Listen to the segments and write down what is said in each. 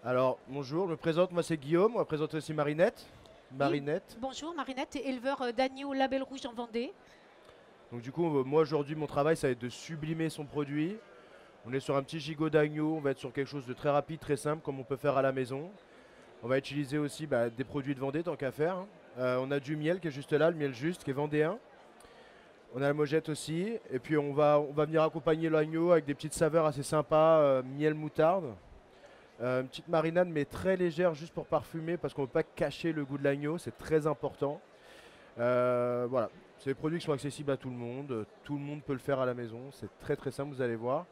Alors, bonjour, je me présente, moi c'est Guillaume, on va présenter aussi Marinette. Oui, Marinette. bonjour Marinette, éleveur d'agneaux Label Rouge en Vendée. Donc du coup, moi aujourd'hui, mon travail, ça va être de sublimer son produit. On est sur un petit gigot d'agneau, on va être sur quelque chose de très rapide, très simple, comme on peut faire à la maison. On va utiliser aussi des produits de Vendée, tant qu'à faire, hein. On a du miel qui est juste là, le miel juste, qui est vendéen. On a la mojette aussi, et puis on va venir accompagner l'agneau avec des petites saveurs assez sympas, miel moutarde. Une petite marinade mais très légère juste pour parfumer parce qu'on ne veut pas cacher le goût de l'agneau, c'est très important. Voilà, c'est des produits qui sont accessibles à tout le monde. Tout le monde peut le faire à la maison. C'est très très simple, vous allez voir.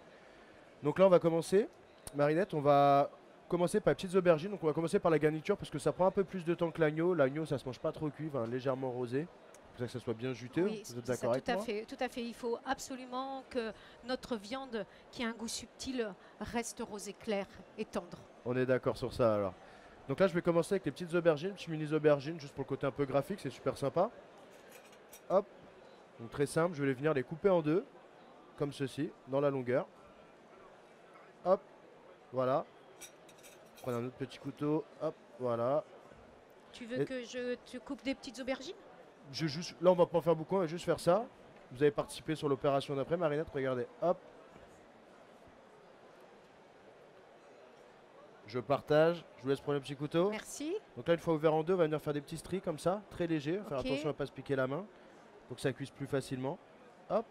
Donc là, on va commencer. Marinette, on va commencer par les petites aubergines. Donc on va commencer par la garniture parce que ça prend un peu plus de temps que l'agneau. L'agneau, ça se mange pas trop cuit, légèrement rosé. Pour ça que ça soit bien juteux. Oui, Vous êtes c'est ça, d'accord tout avec à moi? fait, tout à fait. Il faut absolument que notre viande, qui a un goût subtil, reste rosé clair et tendre. On est d'accord sur ça alors. Donc là, je vais commencer avec les petites aubergines, petites mini aubergines, juste pour le côté un peu graphique, c'est super sympa. Hop, donc très simple, je vais venir les couper en deux, comme ceci, dans la longueur. Hop, voilà. Prenez un autre petit couteau. Hop, voilà. Tu veux Et que je te coupe des petites aubergines? là, on va pas en faire beaucoup, on va juste faire ça. Vous avez participé sur l'opération d'après, Marinette, regardez. Hop, je partage. Je vous laisse prendre le petit couteau. Merci. Donc là, une fois ouvert en deux, on va venir faire des petits stries comme ça, très légers. Faire Ok. attention à ne pas se piquer la main pour que ça cuise plus facilement. Hop,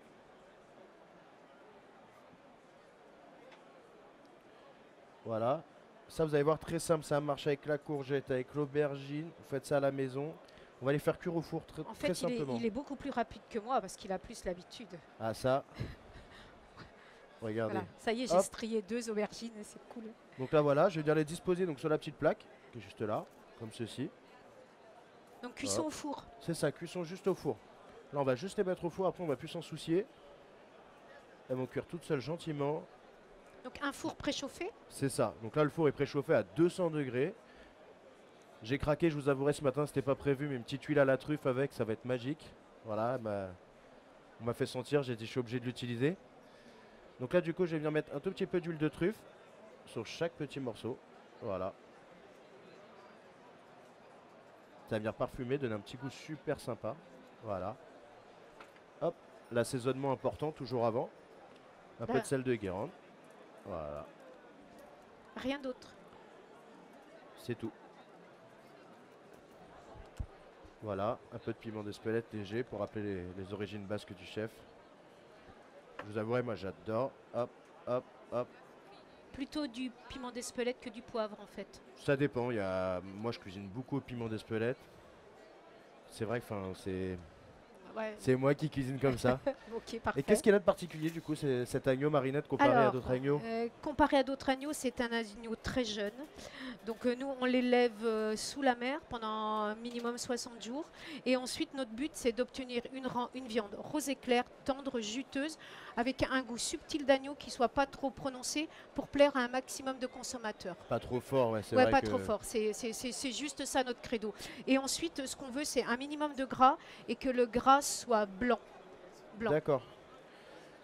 voilà. Ça, vous allez voir, très simple, ça marche avec la courgette, avec l'aubergine. Vous faites ça à la maison. On va les faire cuire au four très, En très fait, simplement. il est beaucoup plus rapide que moi parce qu'il a plus l'habitude. Ah, ça, regardez. Voilà, ça y est, j'ai Hop, strié deux aubergines et c'est cool. donc là, voilà, je vais venir les disposer donc, sur la petite plaque qui est juste là, comme ceci. Donc cuisson Hop. au four. C'est ça, cuisson juste au four. Là, on va juste les mettre au four, après, on va plus s'en soucier. Elles vont cuire toutes seules gentiment. Donc un four préchauffé. C'est ça. Donc là, le four est préchauffé à 200 degrés. J'ai craqué, je vous avouerai, ce matin, c'était pas prévu, mais une petite huile à la truffe avec, ça va être magique. Voilà, on m'a fait sentir, j'ai dit, je suis obligé de l'utiliser. Donc là, du coup, je vais venir mettre un tout petit peu d'huile de truffe sur chaque petit morceau. Voilà. Ça va venir parfumer, donner un petit goût super sympa. Voilà. Hop, l'assaisonnement important, toujours avant. Un peu de Là, sel de Guérande. Voilà, rien d'autre. c'est tout. Voilà, un peu de piment d'Espelette léger pour rappeler les origines basques du chef. Je vous avouerai, moi j'adore. Hop, hop, hop. Plutôt du piment d'Espelette que du poivre en fait. Ça dépend. Moi je cuisine beaucoup au piment d'Espelette. C'est vrai que Ouais, c'est moi qui cuisine comme ça. ok, Et parfait. qu'est-ce qu'il a de particulier du coup, cet agneau Marinette comparé à Alors, d'autres agneaux? comparé à d'autres agneaux, c'est un agneau très jeune. Donc nous, on l'élève sous la mer pendant un minimum 60 jours. Et ensuite, notre but, c'est d'obtenir une viande rosée claire, tendre, juteuse, avec un goût subtil d'agneau qui soit pas trop prononcé pour plaire à un maximum de consommateurs. Pas trop fort, ouais, c'est Ouais, vrai pas trop que. fort. C'est juste ça notre credo. Et ensuite, ce qu'on veut, c'est un minimum de gras et que le gras soit blanc. Blanc. D'accord.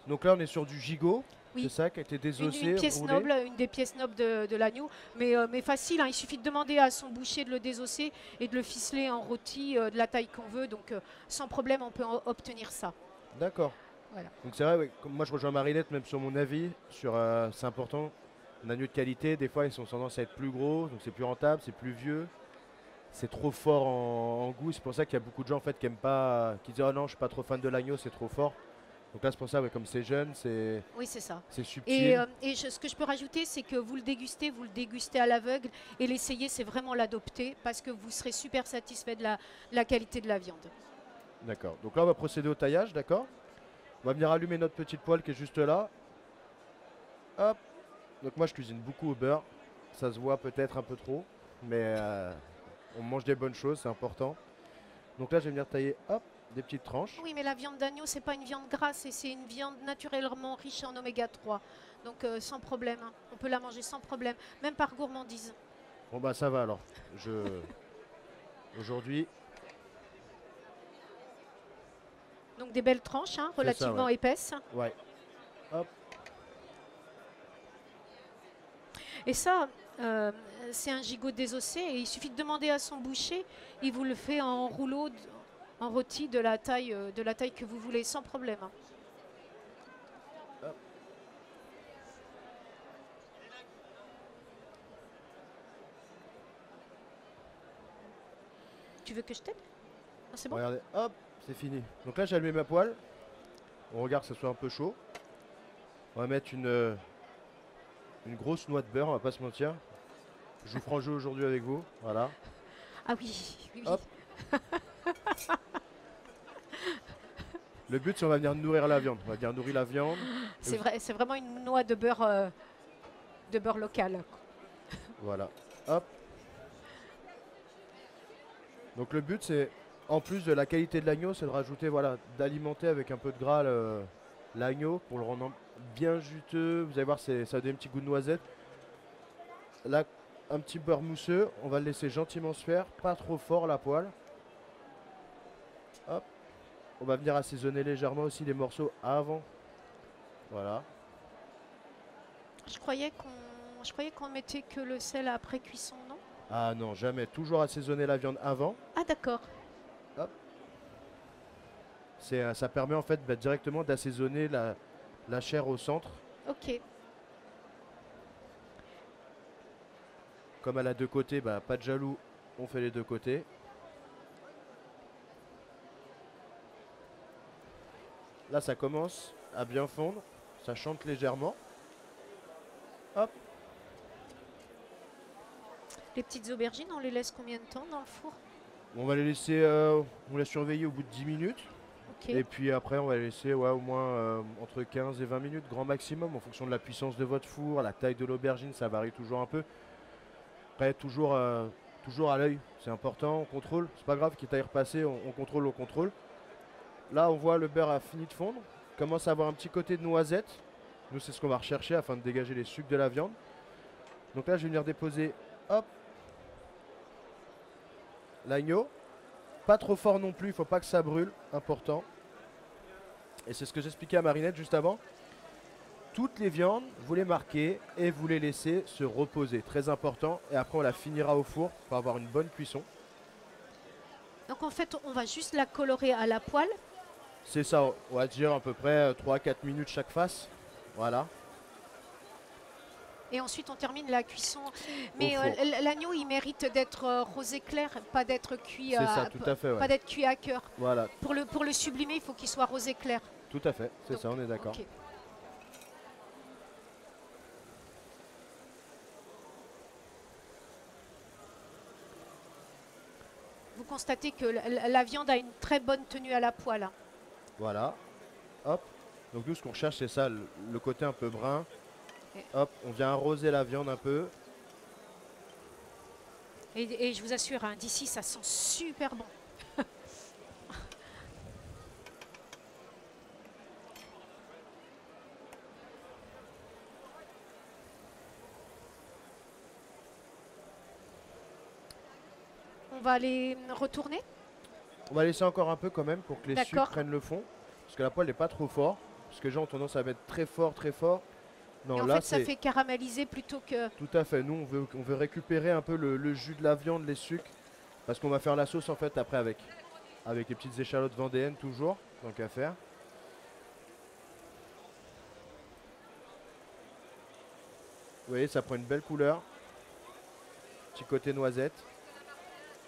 Donc là on est sur du gigot, c'est Oui, ça, qui a été une désossé, pièce roulé. noble, une des pièces nobles de l'agneau, mais facile, hein, il suffit de demander à son boucher de le désosser et de le ficeler en rôti de la taille qu'on veut, donc sans problème on peut obtenir ça. D'accord. Voilà. Donc c'est vrai, ouais, comme moi je rejoins Marinette, même sur mon avis, c'est important. Un agneau de qualité, des fois ils ont tendance à être plus gros, donc c'est plus rentable, c'est plus vieux, c'est trop fort en goût. C'est pour ça qu'il y a beaucoup de gens en fait qui aiment pas, qui disent oh non je suis pas trop fan de l'agneau, c'est trop fort. Donc là c'est pour ça, ouais, comme c'est jeune, Oui, c'est ça. c'est Et, subtil. ce que je peux rajouter, c'est que vous le dégustez à l'aveugle et l'essayer, c'est vraiment l'adopter parce que vous serez super satisfait de la qualité de la viande. D'accord. Donc là on va procéder au taillage, d'accord. On va venir allumer notre petite poêle qui est juste là. Hop. Donc moi je cuisine beaucoup au beurre. Ça se voit peut-être un peu trop, mais on mange des bonnes choses, c'est important. Donc là je vais venir tailler, hop, des petites tranches. Oui, mais la viande d'agneau, c'est pas une viande grasse et c'est une viande naturellement riche en oméga 3. Donc sans problème, hein. On peut la manger sans problème, même par gourmandise. Bon bah ça va alors. Je Aujourd'hui, Donc des belles tranches, hein, c'est ça, ouais. relativement épaisses. Ouais. Hop. Et ça, c'est un gigot désossé et il suffit de demander à son boucher, il vous le fait en rouleau, en rôti de la taille que vous voulez, sans problème. Hop. Tu veux que je t'aide? Ah, c'est bon? Regardez, hop, c'est fini. Donc là, j'ai allumé ma poêle. On regarde que ça soit un peu chaud. On va mettre une grosse noix de beurre, on va pas se mentir. Je vous ferai en jeu aujourd'hui avec vous. Voilà. Ah oui, oui, oui. Hop. Le but, c'est on va venir nourrir la viande. On va venir nourrir la viande. C'est vrai, c'est vraiment une noix de beurre local. Voilà. Hop. Donc le but, c'est, en plus de la qualité de l'agneau, c'est de rajouter, voilà, d'alimenter avec un peu de gras l'agneau pour le rendre bien juteux. Vous allez voir, ça donne un petit goût de noisette. Là, un petit beurre mousseux. On va le laisser gentiment se faire, pas trop fort la poêle. Hop. On va venir assaisonner légèrement aussi les morceaux avant. Voilà. Je croyais qu'on mettait que le sel après cuisson, non? Ah non, jamais. Toujours assaisonner la viande avant. Ah d'accord. Ça permet en fait directement d'assaisonner la chair au centre. Ok. Comme elle a deux côtés, pas de jaloux, on fait les deux côtés. Là, ça commence à bien fondre. Ça chante légèrement. Hop. Les petites aubergines, on les laisse combien de temps dans le four? On va les laisser, on les surveiller au bout de 10 minutes. Ok. Et puis après, on va les laisser au moins entre 15 et 20 minutes, grand maximum, en fonction de la puissance de votre four, la taille de l'aubergine, ça varie toujours un peu. Après, toujours à l'œil, c'est important, on contrôle. C'est pas grave, quitte à y repasser, on contrôle. Là, on voit le beurre a fini de fondre, commence à avoir un petit côté de noisette. Nous, c'est ce qu'on va rechercher afin de dégager les sucres de la viande. Donc là, je vais venir déposer, hop, l'agneau. Pas trop fort non plus, il ne faut pas que ça brûle, important. Et c'est ce que j'expliquais à Marinette juste avant. Toutes les viandes, vous les marquez et vous les laissez se reposer, très important. Et après, on la finira au four pour avoir une bonne cuisson. Donc en fait, on va juste la colorer à la poêle. C'est ça, on va dire à peu près 3-4 minutes chaque face. Voilà. Et ensuite, on termine la cuisson. Mais Au four. l'agneau, il mérite d'être rosé clair, pas d'être cuit, C'est ça, tout à fait, ouais. pas d'être cuit à cœur. Voilà, Pour le sublimer, il faut qu'il soit rosé clair. tout à fait, c'est Donc, ça, on est d'accord. ok. Vous constatez que la viande a une très bonne tenue à la poêle. Voilà, hop. Donc nous, ce qu'on recherche, c'est ça, le côté un peu brun. Et- Hop, on vient arroser la viande un peu. Et je vous assure, hein, d'ici, ça sent super bon. On va les retourner. On va laisser encore un peu quand même pour que les D'accord. sucres prennent le fond. Parce que la poêle n'est pas trop fort. Parce que les gens ont tendance à mettre très fort, très fort. Non, Et en là, fait, ça c'est fait caraméliser plutôt que... tout à fait. Nous, on veut récupérer un peu le jus de la viande, les sucres. Parce qu'on va faire la sauce en fait après avec. Avec les petites échalotes vendéennes toujours, tant qu'à faire. Vous voyez, ça prend une belle couleur. Petit côté noisette.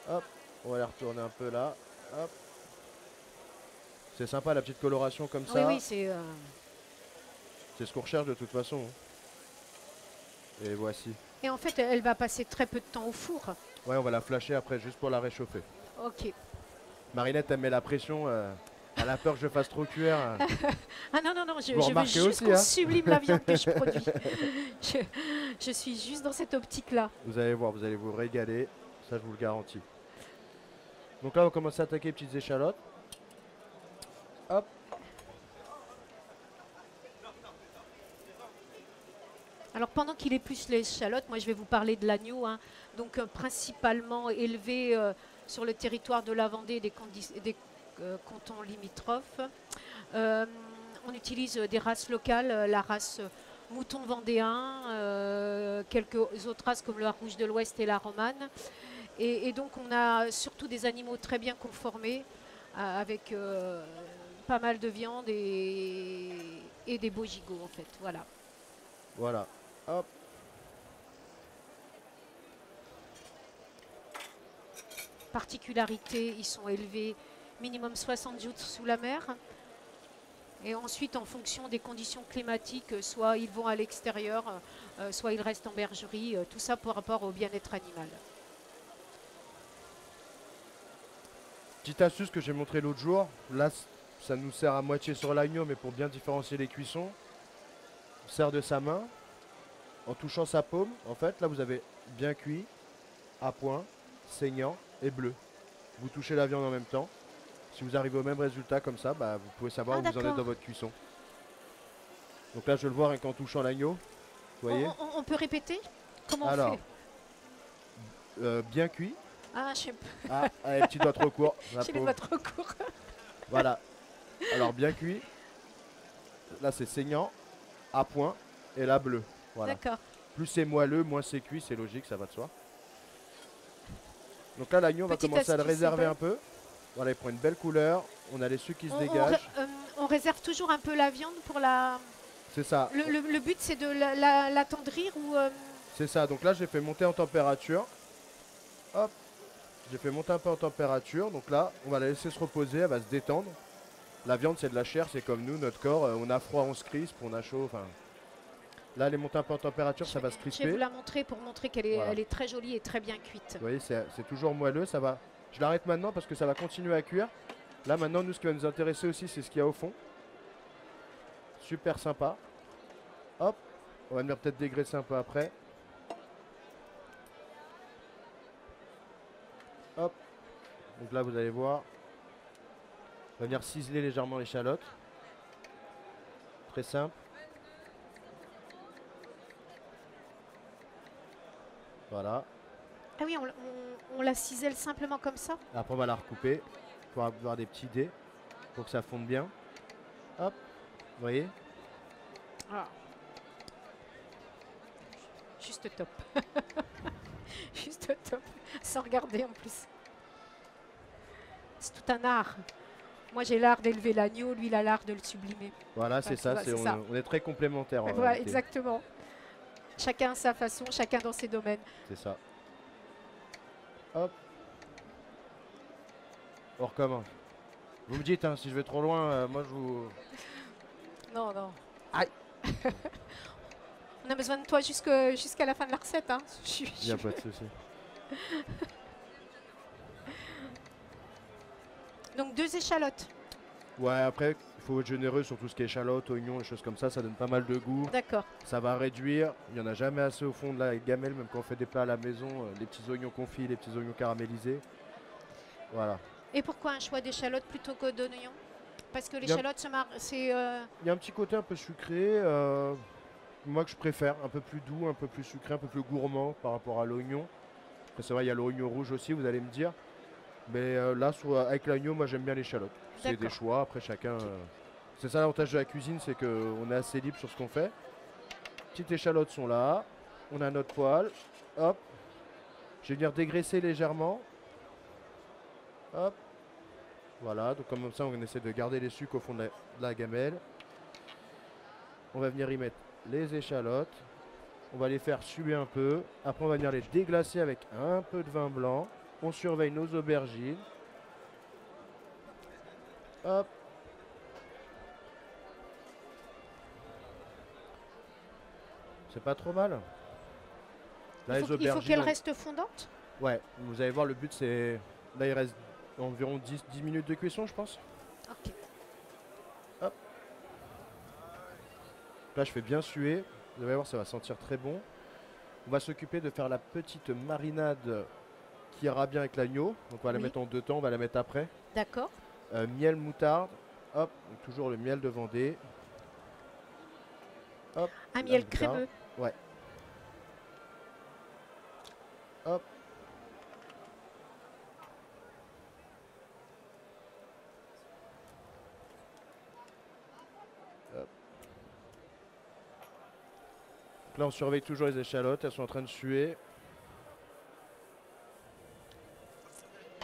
Hop, on va la retourner un peu là. Hop. C'est sympa la petite coloration comme Oui, ça. oui, c'est... C'est ce qu'on recherche de toute façon. Et voici. Et en fait, elle va passer très peu de temps au four. Ouais, on va la flasher après juste pour la réchauffer. Ok. Marinette, elle met la pression. Elle a peur que je fasse trop cuire. Ah non, non, non, je Vous veux remarquez juste aussi, qu'on hein. sublime la viande que je produis. Je suis juste dans cette optique-là. Vous allez voir, vous allez vous régaler. Ça, je vous le garantis. Donc là, on va commencer à attaquer les petites échalotes. Hop. Alors pendant qu'il épluche les échalotes, moi je vais vous parler de l'agneau, hein. Donc principalement élevé sur le territoire de la Vendée et des cantons limitrophes. On utilise des races locales, la race mouton vendéen, quelques autres races comme la rouge de l'Ouest et la romane. Et donc on a surtout des animaux très bien conformés, avec pas mal de viande et des beaux gigots en fait. Voilà. Voilà. Hop. Particularité, ils sont élevés minimum 60 jours sous la mer. Et ensuite, en fonction des conditions climatiques, soit ils vont à l'extérieur, soit ils restent en bergerie. Tout ça par rapport au bien-être animal. Petite astuce que j'ai montré l'autre jour. Là, ça nous sert à moitié sur l'agneau, mais pour bien différencier les cuissons. On sert de sa main en touchant sa paume. En fait, là, vous avez bien cuit, à point, saignant et bleu. Vous touchez la viande en même temps. Si vous arrivez au même résultat comme ça, bah, vous pouvez savoir Ah, où vous en êtes d'accord. dans votre cuisson. Donc là, je le vois rien qu'en touchant l'agneau. Vous voyez? On peut répéter? Comment on Alors, fait? bien cuit. Ah, je sais Ah, allez, petit doigt trop court. La j'ai les paume. doigts trop courts. Voilà. Alors, bien cuit. Là, c'est saignant, à point. Et là, bleu. Voilà. D'accord. Plus c'est moelleux, moins c'est cuit. C'est logique, ça va de soi. Donc là, l'agneau, on va Petite commencer à le astuce, réserver c'est un peu. Voilà, il prend une belle couleur. On a les sucres qui se on, dégagent. on réserve toujours un peu la viande pour la. C'est ça. Le but, c'est de l'attendrir ou. C'est ça. Donc là, j'ai fait monter en température. Hop. J'ai fait monter un peu en température. Donc là, on va la laisser se reposer. Elle va se détendre. La viande, c'est de la chair. C'est comme nous, notre corps. On a froid, on se crispe. On a chaud. Enfin. Là, elle est montée un peu en température. Ça va se Je vais crisper. vous la montrer pour montrer qu'elle est, Voilà. elle est très jolie et très bien cuite. Vous voyez, c'est toujours moelleux. Ça va. Je l'arrête maintenant parce que ça va continuer à cuire. Là, maintenant, nous, ce qui va nous intéresser aussi, c'est ce qu'il y a au fond. Super sympa. Hop. On va venir peut-être dégraisser un peu après. Hop. Donc là, vous allez voir. On va venir ciseler légèrement l'échalote. Très simple. Voilà. Ah oui, on la cisèle simplement comme ça? Après, on va la recouper pour avoir des petits dés pour que ça fonde bien. Hop. Vous voyez? Ah. Juste top. Juste top. Sans regarder en plus. C'est tout un art. Moi, j'ai l'art d'élever l'agneau, lui, il a l'art de le sublimer. Voilà, c'est ça. C'est ça. On est très complémentaires en Voilà, réalité. exactement. Chacun à sa façon, chacun dans ses domaines. C'est ça. Hop. On recommence. Vous me dites hein, si je vais trop loin, moi je vous... Non, non. Aïe. On a besoin de toi jusqu'à la fin de la recette. Hein. Il n'y a pas de souci. Donc 2 échalotes. Ouais, après, il faut être généreux sur tout ce qui est échalote, oignons, les choses comme ça donne pas mal de goût. D'accord. Ça va réduire, il n'y en a jamais assez au fond de la gamelle, même quand on fait des plats à la maison, les petits oignons confits, les petits oignons caramélisés. Voilà. Et pourquoi un choix d'échalote plutôt que d'oignons? Parce que Bien. l'échalote, c'est... Il y a un petit côté un peu sucré, moi que je préfère, un peu plus doux, un peu plus sucré, un peu plus gourmand par rapport à l'oignon. Après c'est vrai, il y a l'oignon rouge aussi, vous allez me dire. Mais là, avec l'agneau, moi j'aime bien l'échalote. C'est des D'accord. choix, après chacun... c'est ça l'avantage de la cuisine, c'est qu'on est assez libre sur ce qu'on fait. Petites échalotes sont là, on a notre poêle, hop. Je vais venir dégraisser légèrement. Hop. Voilà, donc comme ça on essaie de garder les sucres au fond de la gamelle. On va venir y mettre les échalotes. On va les faire suer un peu. Après on va venir les déglacer avec un peu de vin blanc. On surveille nos aubergines. Hop. C'est pas trop mal. Là, il faut qu'elle reste fondante? Ouais, vous allez voir, le but c'est... Là il reste environ 10 minutes de cuisson je pense. Ok. Hop. Là je fais bien suer. Vous allez voir, ça va sentir très bon. On va s'occuper de faire la petite marinade qui ira bien avec l'agneau. Donc on va la mettre en 2 temps, on va la mettre après. D'accord. Miel, moutarde. Hop, donc toujours le miel de Vendée. Hop. Un la miel moutarde. crémeux. Ouais. Hop. Hop. Donc là, on surveille toujours les échalotes, elles sont en train de suer.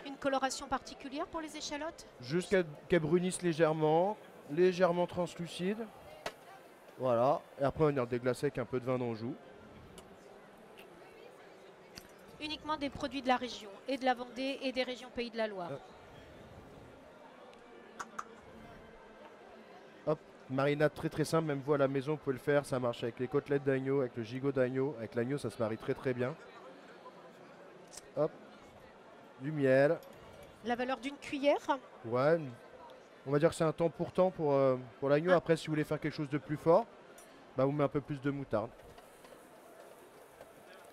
Une coloration particulière pour les échalotes? Juste qu'elles brunissent légèrement, légèrement translucides. Voilà, et après on va venir déglacer avec un peu de vin d'Anjou. Uniquement des produits de la région, et de la Vendée, et des régions Pays de la Loire. Hop, marinade très très simple, même vous à la maison vous pouvez le faire, ça marche avec les côtelettes d'agneau, avec le gigot d'agneau, avec l'agneau ça se marie très très bien. Hop, du miel. La valeur d'une cuillère? Ouais, on va dire que c'est un temps pour l'agneau. Ah. Après si vous voulez faire quelque chose de plus fort, bah vous mettez un peu plus de moutarde.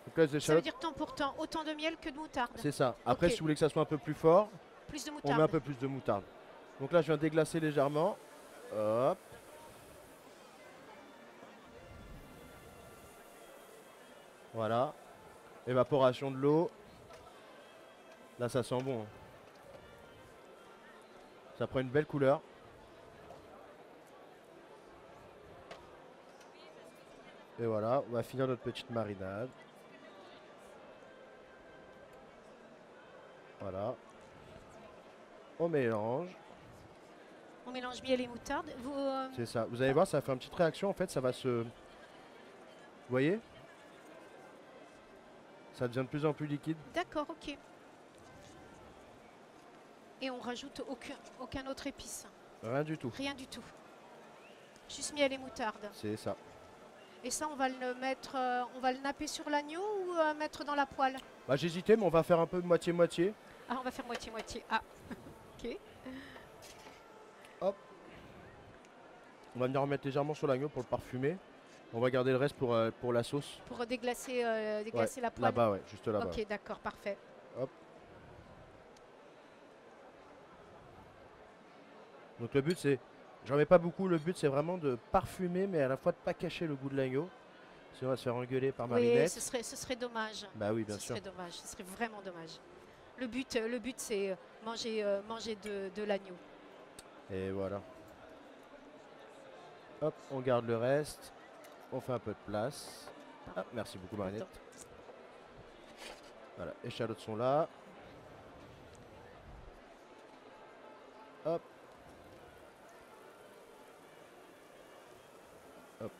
Donc là, les Ça veut échalotes, dire temps pour temps, autant de miel que de moutarde. c'est ça. Après Ok. si vous voulez que ça soit un peu plus fort, Plus de on met moutarde. un peu plus de moutarde. Donc là je viens déglacer légèrement. Hop. Voilà. Évaporation de l'eau. Là ça sent bon, hein. Ça prend une belle couleur. Et voilà, on va finir notre petite marinade. Voilà. On mélange. On mélange miel et moutarde. Vous, C'est ça. Vous allez voir, ça fait une petite réaction. En fait, ça va se... Vous voyez? Ça devient de plus en plus liquide. D'accord, ok. Et on rajoute aucun autre épice. Rien du tout. Rien du tout. Juste miel et moutarde. C'est ça. Et ça, on va le mettre, on va le napper sur l'agneau ou mettre dans la poêle? Bah, j'hésitais, mais on va faire un peu moitié-moitié. Ah, on va faire moitié-moitié. Ah, ok. On va venir en mettre légèrement sur l'agneau pour le parfumer. On va garder le reste pour la sauce. Pour déglacer, déglacer la poêle. Là-bas, ouais, juste là-bas. Ok, d'accord, parfait. Donc le but c'est, j'en mets pas beaucoup, le but c'est vraiment de parfumer mais à la fois de pas cacher le goût de l'agneau. Sinon on va se faire engueuler par Oui, Marinette. ce serait dommage. Bah oui, bien Ce sûr. serait dommage, ce serait vraiment dommage. Le but c'est manger, manger de l'agneau. Et voilà. Hop, on garde le reste. On fait un peu de place. Ah, merci beaucoup Marinette. Voilà, les échalotes sont là. Hop. Hop.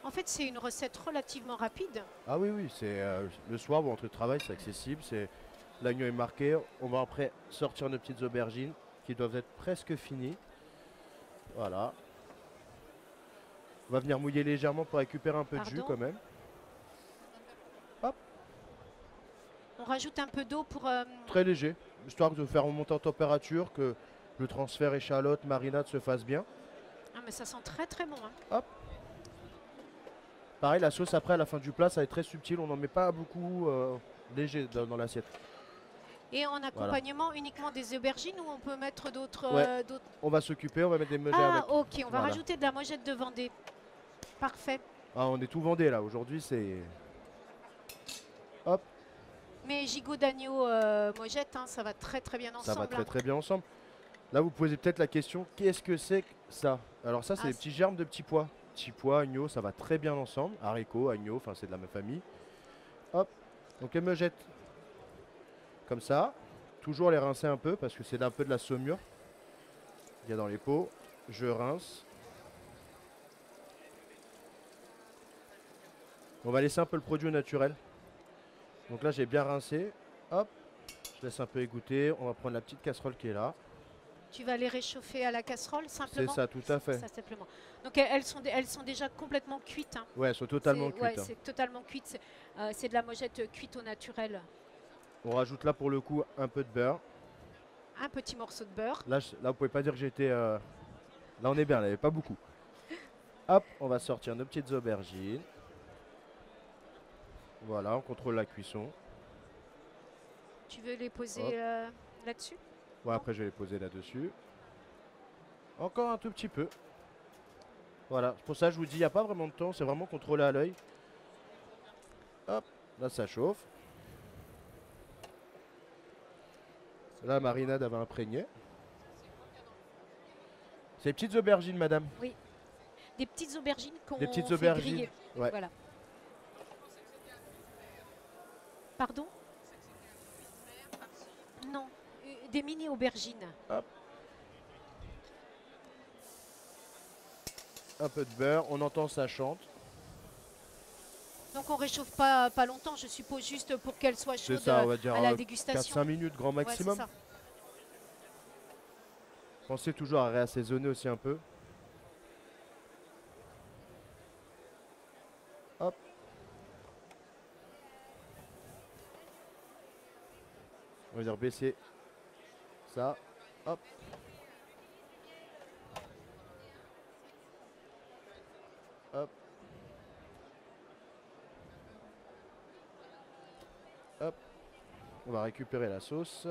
En fait, c'est une recette relativement rapide. Ah oui, oui, c'est le soir ou entre le travail, c'est accessible. L'agneau est marqué. On va après sortir nos petites aubergines qui doivent être presque finies. Voilà. On va venir mouiller légèrement pour récupérer un peu de jus Pardon. quand même. On rajoute un peu d'eau pour... Très léger, histoire de faire remonter en température, que le transfert échalote, marinade se fasse bien. Ah, mais ça sent très très bon, hein. Pareil, la sauce après à la fin du plat, ça va être très subtil. On n'en met pas beaucoup léger dans l'assiette. Et en accompagnement uniquement des aubergines ou on peut mettre d'autres... Ouais. On va s'occuper, on va mettre des megères Ah, avec. ok, on va Voilà. rajouter de la mojette de Vendée. Parfait. Ah, on est tout vendé là. Aujourd'hui, c'est. Mais gigot d'agneau mojette, hein, ça va très très bien ensemble. Ça va très hein. très bien ensemble. Là, vous posez peut-être la question, qu'est-ce que c'est que ça? Alors ça, c'est Ah, des petits germes de petits pois. Petits pois, agneau, ça va très bien ensemble. Haricots, agneau, enfin c'est de la même famille. Hop, donc les mejettes comme ça. Toujours les rincer un peu parce que c'est un peu de la saumure. Il y a dans les pots. Je rince. On va laisser un peu le produit au naturel. Donc là, j'ai bien rincé. Hop, je laisse un peu égoutter. On va prendre la petite casserole qui est là. Tu vas les réchauffer à la casserole C'est simplement? ça, tout à fait. Ça, simplement. Donc elles sont déjà complètement cuites. Hein. Ouais, elles sont totalement cuites. Ouais, hein. c'est totalement cuite. C'est de la mojette cuite au naturel. On rajoute là pour le coup un peu de beurre. Un petit morceau de beurre. Là, vous pouvez pas dire que j'étais. Là, on est bien, là, il n'y avait pas beaucoup. Hop, on va sortir nos petites aubergines. Voilà, on contrôle la cuisson. Tu veux les poser Hop. là-dessus? Ouais, après, je vais les poser là-dessus. Encore un tout petit peu. Voilà, c'est pour ça que je vous dis, il n'y a pas vraiment de temps, c'est vraiment contrôlé à l'œil. Hop, là, ça chauffe. Là, la marinade, elle va imprégner. C'est les petites aubergines, madame. Des petites aubergines qu'on Des petites fait aubergines. griller. Ouais. Voilà. Pardon? Non, des mini aubergines. Hop. Un peu de beurre, on entend ça chante. Donc on réchauffe pas longtemps, je suppose, juste pour qu'elle soit C'est chaude ça, on va dire à la dégustation. 4-5 minutes grand Ouais, c'est maximum. ça. Pensez toujours à réassaisonner aussi un peu. Hop. On va dire baisser ça. Hop. Hop. Hop. On va récupérer la sauce.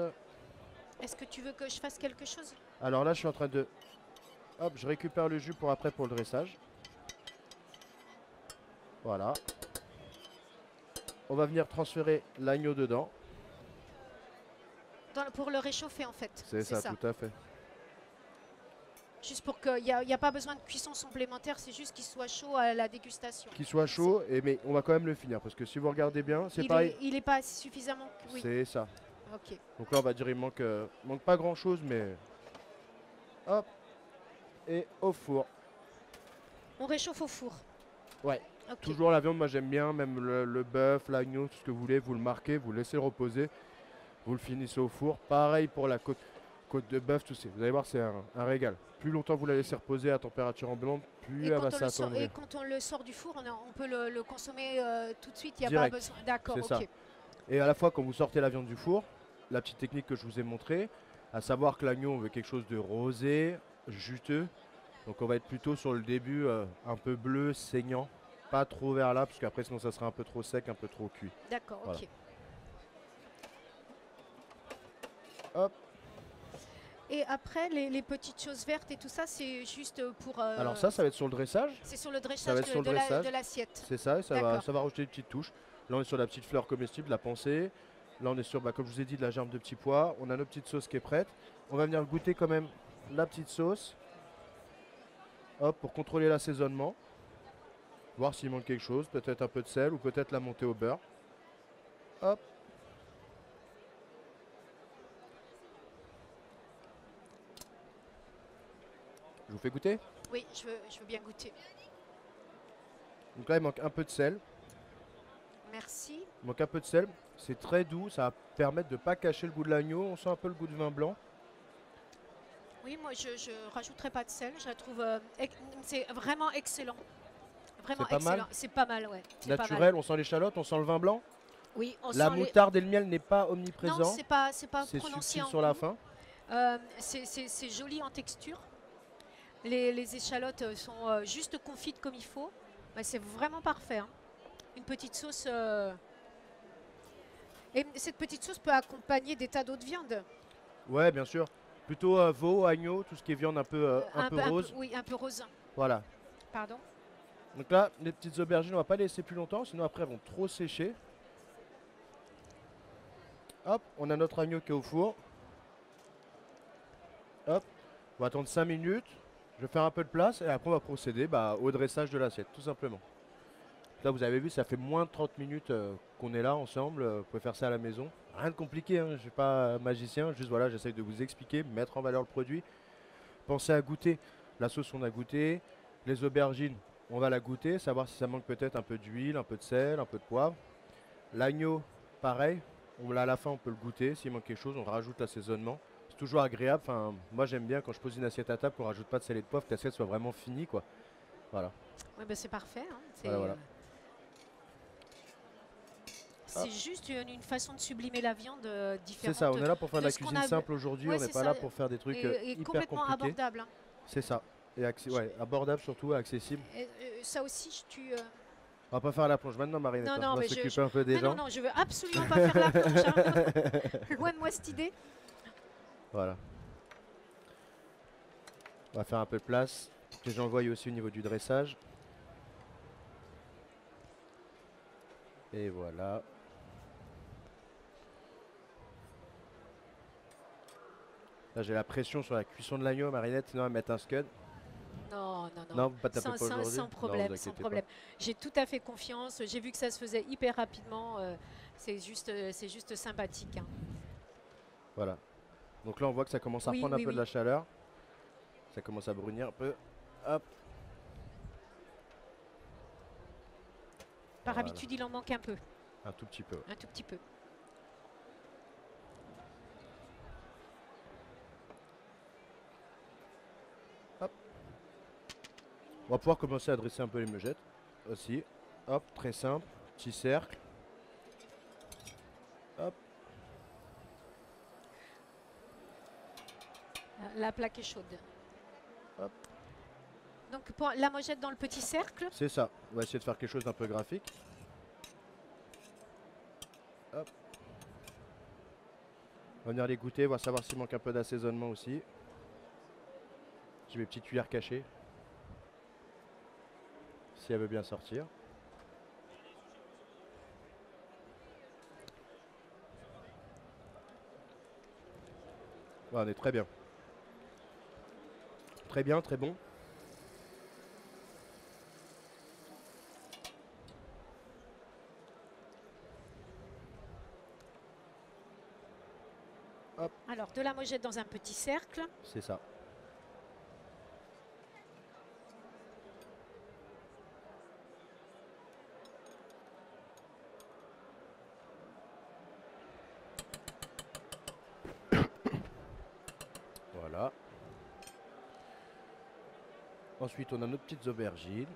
Est-ce que tu veux que je fasse quelque chose? Alors là, je suis en train de... Hop, je récupère le jus pour après pour le dressage. Voilà. On va venir transférer l'agneau dedans. Pour le réchauffer en fait. C'est ça, tout à fait. Juste pour qu'il n'y a pas besoin de cuisson supplémentaire, c'est juste qu'il soit chaud à la dégustation. Qu'il soit chaud, mais on va quand même le finir. Parce que si vous regardez bien, c'est pareil. Il n'est pas suffisamment... Oui. C'est ça. Ok. Donc là, on va dire il manque pas grand chose, mais... Hop. Et au four. On réchauffe au four. Ouais. Ok. Toujours la viande, moi j'aime bien, même le bœuf, l'agneau, tout ce que vous voulez, vous le marquez, vous le laissez reposer, vous le finissez au four. Pareil pour la côte de bœuf, tout ça. Vous allez voir, c'est un régal. Plus longtemps vous la laissez reposer à température ambiante, plus elle va s'attendrir. Et quand on le sort du four, on peut le consommer tout de suite, il n'y a Direct. pas besoin. D'accord, C'est ok. ça. Et à la fois, quand vous sortez la viande du four, la petite technique que je vous ai montrée, à savoir que l'agneau, on veut quelque chose de rosé, juteux. Donc on va être plutôt sur le début un peu bleu, saignant. Pas trop vers là, parce qu'après sinon ça sera un peu trop sec, un peu trop cuit. D'accord, Voilà. ok. Hop. Et après, les petites choses vertes et tout ça, c'est juste pour... Alors ça va être sur le dressage. c'est sur le ça dressage va être sur le dressage. de l'assiette. C'est ça, et ça D'accord. va rajouter des petites touches. Là on est sur la petite fleur comestible, la pensée. Là on est sur, comme je vous ai dit, de la germe de petits pois. On a notre petite sauce qui est prête. On va venir goûter quand même la petite sauce. Hop, pour contrôler l'assaisonnement. Voir s'il manque quelque chose, peut-être un peu de sel ou peut-être la montée au beurre. Hop. Je vous fais goûter. Oui, je veux bien goûter. Donc là il manque un peu de sel. Merci. Il manque un peu de sel. C'est très doux, ça va permettre de ne pas cacher le goût de l'agneau. On sent un peu le goût du vin blanc. Oui, moi je rajouterai pas de sel. Je la trouve... c'est vraiment excellent. Vraiment C'est pas mal. excellent. C'est pas mal, ouais. C'est pas mal. Naturel, on sent l'échalote, on sent le vin blanc. Oui, on La sent moutarde et le miel n'est pas omniprésent. Non, c'est pas c'est prononcé subtil en sur la goût. fin. C'est joli en texture. Les échalotes sont juste confites comme il faut. Bah, c'est vraiment parfait, hein. Une petite sauce. Et cette petite sauce peut accompagner des tas d'autres viandes. Ouais, bien sûr. Plutôt veau, agneau, tout ce qui est viande un peu rose. Oui, un peu rose. Voilà. Pardon. Donc là, les petites aubergines, on va pas les laisser plus longtemps, sinon après elles vont trop sécher. Hop, on a notre agneau qui est au four. Hop, on va attendre 5 minutes. Je vais faire un peu de place et après on va procéder au dressage de l'assiette, tout simplement. Là, vous avez vu, ça fait moins de 30 minutes qu'on est là ensemble. Vous pouvez faire ça à la maison. Rien de compliqué, hein. Je ne suis pas magicien. Juste voilà, j'essaye de vous expliquer, mettre en valeur le produit. Pensez à goûter. La sauce, on a goûté. Les aubergines, on va la goûter. Savoir si ça manque peut-être un peu d'huile, un peu de sel, un peu de poivre. L'agneau, pareil. À la fin, on peut le goûter. S'il manque quelque chose, on rajoute l'assaisonnement. C'est toujours agréable. Enfin, moi, j'aime bien quand je pose une assiette à table qu'on rajoute pas de sel et de poivre, que l'assiette soit vraiment finie, quoi. Voilà. Ouais, bah, c'est parfait, hein. Voilà. C'est juste une façon de sublimer la viande différente. C'est ça, on est là pour faire de la ce qu'on cuisine a- simple aujourd'hui, Ouais, on n'est c'est pas ça. là pour faire des trucs et hyper complètement compliqués. abordable, hein. C'est ça, et abordable surtout, accessible. Et, ça aussi, On va pas faire la plonge maintenant, Marinette, Non, hein. non, On va mais s'occuper un peu des gens. non, je veux absolument pas faire la plonge, hein. Loin de moi cette idée. Voilà. On va faire un peu de place, pour que les gens voient aussi au niveau du dressage. Et voilà. Là j'ai la pression sur la cuisson de l'agneau, Marinette, sinon elle va mettre un scud. Non, non, non. Non, pas taper pas aujourd'hui? Sans Non, vous problème, sans inquiétez pas. problème. J'ai tout à fait confiance. J'ai vu que ça se faisait hyper rapidement. C'est juste sympathique, hein. Voilà. Donc là, on voit que ça commence à Oui, reprendre un oui, peu de oui. la chaleur. Ça commence à brunir un peu. Hop, Par voilà. habitude, il en manque un peu, Un tout petit peu. un tout petit peu. Hop. On va pouvoir commencer à dresser un peu les meugettes aussi. Hop, très simple. Petit cercle. Hop. La plaque est chaude. Hop. Donc pour la mojette dans le petit cercle. C'est ça. On va essayer de faire quelque chose d'un peu graphique. Hop. On va venir les goûter, on va savoir s'il manque un peu d'assaisonnement aussi. J'ai mes petites cuillères cachées. Si elle veut bien sortir. Ouais, on est très bien. Très bien, très bon. Alors de la mojette dans un petit cercle. C'est ça. Voilà. Ensuite, on a nos petites aubergines.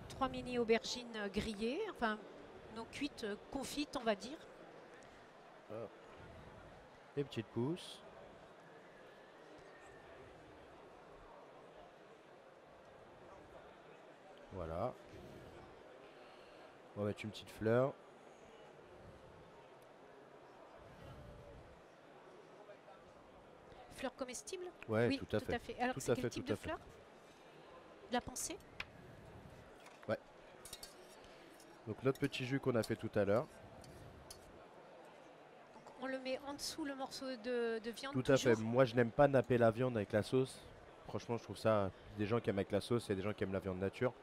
Trois mini aubergines grillées, enfin non cuites, confites on va dire. Les petites pousses. Voilà. On va mettre une petite fleur. Fleurs comestibles? Ouais, Oui, tout à fait. fait. Alors Tout c'est à quel fait, type tout de à fait. fleurs? De la pensée? Donc notre petit jus qu'on a fait tout à l'heure. Donc, on le met en dessous le morceau de viande Tout à fait. toujours. Moi, je n'aime pas napper la viande avec la sauce. Franchement, je trouve ça. Des gens qui aiment avec la sauce et des gens qui aiment la viande nature.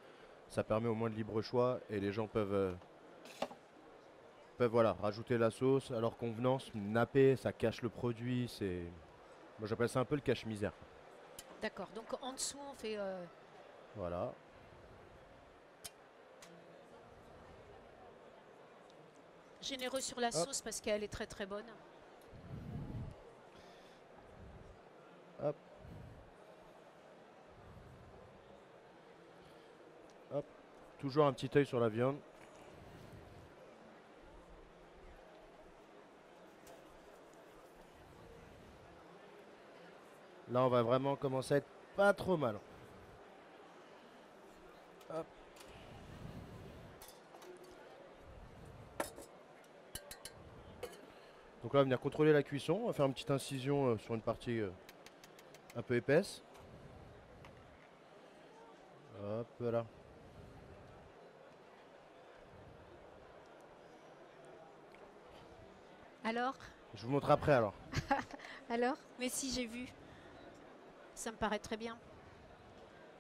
Ça permet au moins de libre choix et les gens peuvent voilà, rajouter la sauce à leur convenance. Napper, ça cache le produit. Moi, j'appelle ça un peu le cache-misère. D'accord, donc en dessous on fait Voilà. généreux sur la Hop. sauce parce qu'elle est très très bonne. Hop. Hop. Toujours un petit œil sur la viande. Là, on va vraiment commencer à être pas trop mal. Hop. Donc là, on va venir contrôler la cuisson. On va faire une petite incision sur une partie un peu épaisse. Hop là. Alors? Je vous montre après alors. Alors? Mais si j'ai vu. Ça me paraît très bien.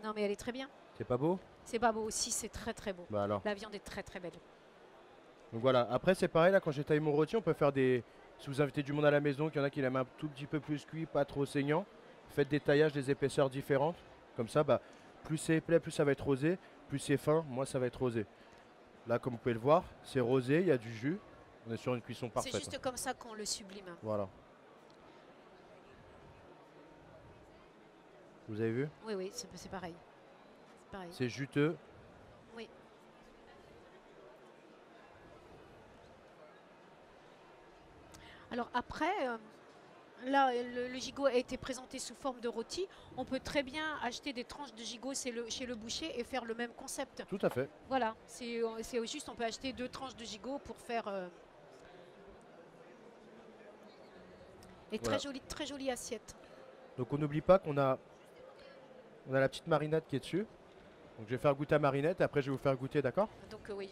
Non mais elle est très bien. C'est pas beau? C'est pas beau aussi, c'est très très beau. Bah alors. La viande est très très belle. Donc voilà. Après, c'est pareil là, quand j'ai taillé mon rôti, on peut faire des. Si vous invitez du monde à la maison, qu'il y en a qui l'aiment un tout petit peu plus cuit, pas trop saignant, faites des taillages, des épaisseurs différentes. Comme ça, bah, plus c'est épais, plus ça va être rosé. Plus c'est fin, moins ça va être rosé. Là, comme vous pouvez le voir, c'est rosé, il y a du jus. On est sur une cuisson C'est parfaite. juste comme ça qu'on le sublime. Voilà. Vous avez vu? Oui, oui, c'est pareil. C'est pareil. C'est juteux. Oui. Alors après, là, le gigot a été présenté sous forme de rôti. On peut très bien acheter des tranches de gigot chez le boucher et faire le même concept. Tout à fait. Voilà, c'est juste, on peut acheter 2 tranches de gigot pour faire... et Voilà. très jolie assiette. Donc on n'oublie pas qu'on a On a la petite marinade qui est dessus. Donc je vais faire goûter à Marinette et après je vais vous faire goûter, d'accord? Donc oui.